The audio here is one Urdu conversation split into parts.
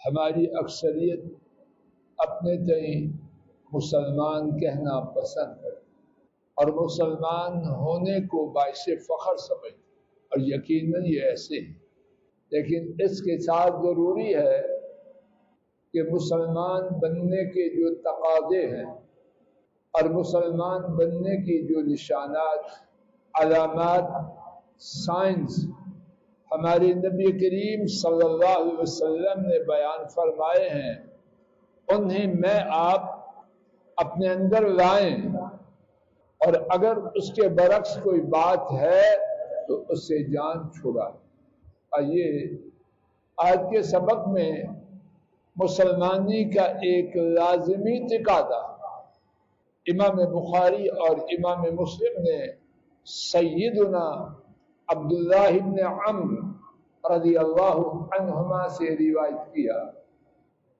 ہماری اکثریت اپنے تئیں مسلمان کہنا پسند کرتے اور مسلمان ہونے کو باعث فخر سمجھتے، اور یقیناً یہ ایسے ہیں، لیکن اس کے ساتھ ضروری ہے کہ مسلمان بننے کے جو تقاضے ہیں اور مسلمان بننے کی جو نشانات، علامات، سائنس ہمارے نبی کریم صلی اللہ علیہ وسلم نے بیان فرمائے ہیں، انہیں میں آپ اپنے اندر لائیں، اور اگر اس کے برعکس کوئی بات ہے تو اس سے جان چھڑائیں۔ آئیے آج کے سبق میں مسلمانی کا ایک لازمی تقاضا امام بخاری اور امام مسلم نے سیدنا عبداللہ بن عمرو رضی اللہ عنہما سے روایت کیا۔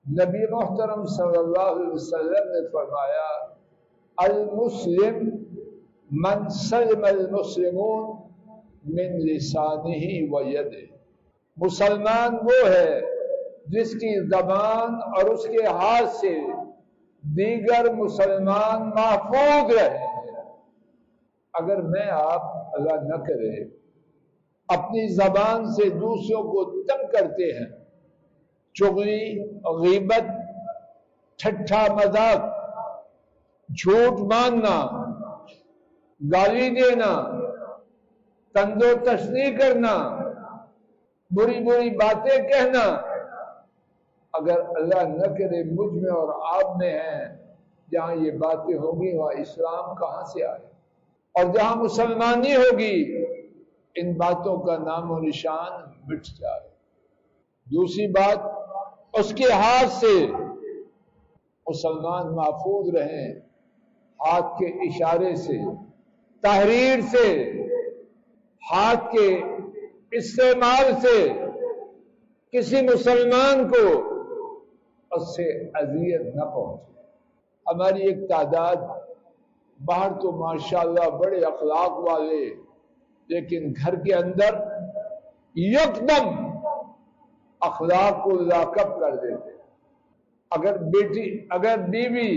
نبی محترم صلی اللہ علیہ وسلم نے فرمایا، المسلم من سلم المسلمون من لسانہ و یدہ، مسلمان وہ ہے جس کی زبان اور اس کے ہاتھ سے دیگر مسلمان محفوظ رہے۔ اگر میں آپ اللہ نہ کرے اپنی زبان سے دوسروں کو تنگ کرتے ہیں، چغلی، غیبت، ٹھٹھا مذاق، جھوٹ ماننا، گالی دینا، تند و تشنیع کرنا، بری بری باتیں کہنا، اگر اللہ نہ کرے مجھ میں اور آپ میں ہیں، جہاں یہ باتیں ہوگی وہاں اسلام کہاں سے آئے، اور جہاں مسلمانی ہوگی ان باتوں کا نام و نشان مٹ جائے۔ دوسری بات، اس کے ہاتھ سے مسلمان محفوظ رہیں، ہاتھ کے اشارے سے، تحریر سے، ہاتھ کے استعمال سے کسی مسلمان کو اس سے اذیت نہ پہنچے۔ ہماری ایک تعداد باہر تو ماشاءاللہ بڑے اخلاق والے، لیکن گھر کے اندر یکدم اخلاق کو لاکب کر دیتے۔ اگر بیوی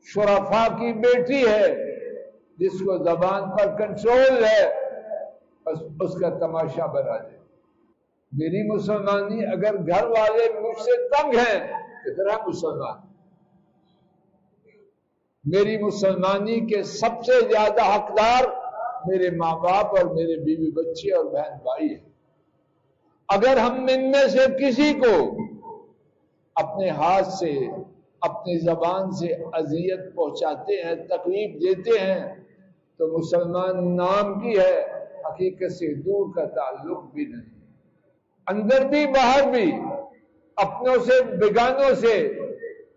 شرفاء کی بیٹی ہے جس کو زبان پر کنٹرول ہے، بس اس کا تماشا بنا دے۔ میری مسلمانی، اگر گھر والے مجھ سے تنگ ہیں اتنا مسلمان، میری مسلمانی کے سب سے زیادہ حقدار میرے ماں باپ اور میرے بیوی بچے اور بہن بھائی ہیں۔ اگر ہم ان میں سے کسی کو اپنے ہاتھ سے، اپنی زبان سے اذیت پہنچاتے ہیں، تکلیف دیتے ہیں، تو مسلمان نام کی ہے، حقیقت سے دور کا تعلق بھی نہیں، اندر بھی باہر بھی، اپنوں سے بیگانوں سے،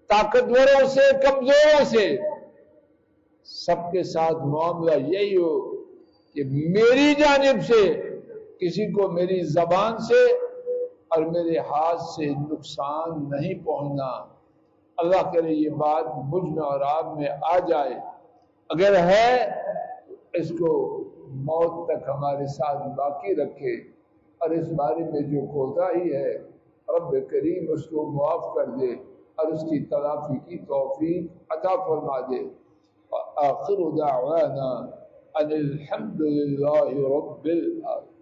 طاقتوروں سے کمزوروں سے، سب کے ساتھ معاملہ یہی ہو کہ میری جانب سے کسی کو میری زبان سے اور میرے ہاتھ سے نقصان نہیں پہنچنا۔ اللہ کرے یہ بات مجھ میں اور آپ میں آ جائے، اگر ہے اس کو موت تک ہمارے ساتھ باقی رکھے، اور اس بارے میں جو کوتاہی ہے رب کریم اس کو معاف کر دے اور اس کی تلافی کی توفیق عطا فرما دے۔ آخر دعوانا ان الحمد للہ رب العالمین۔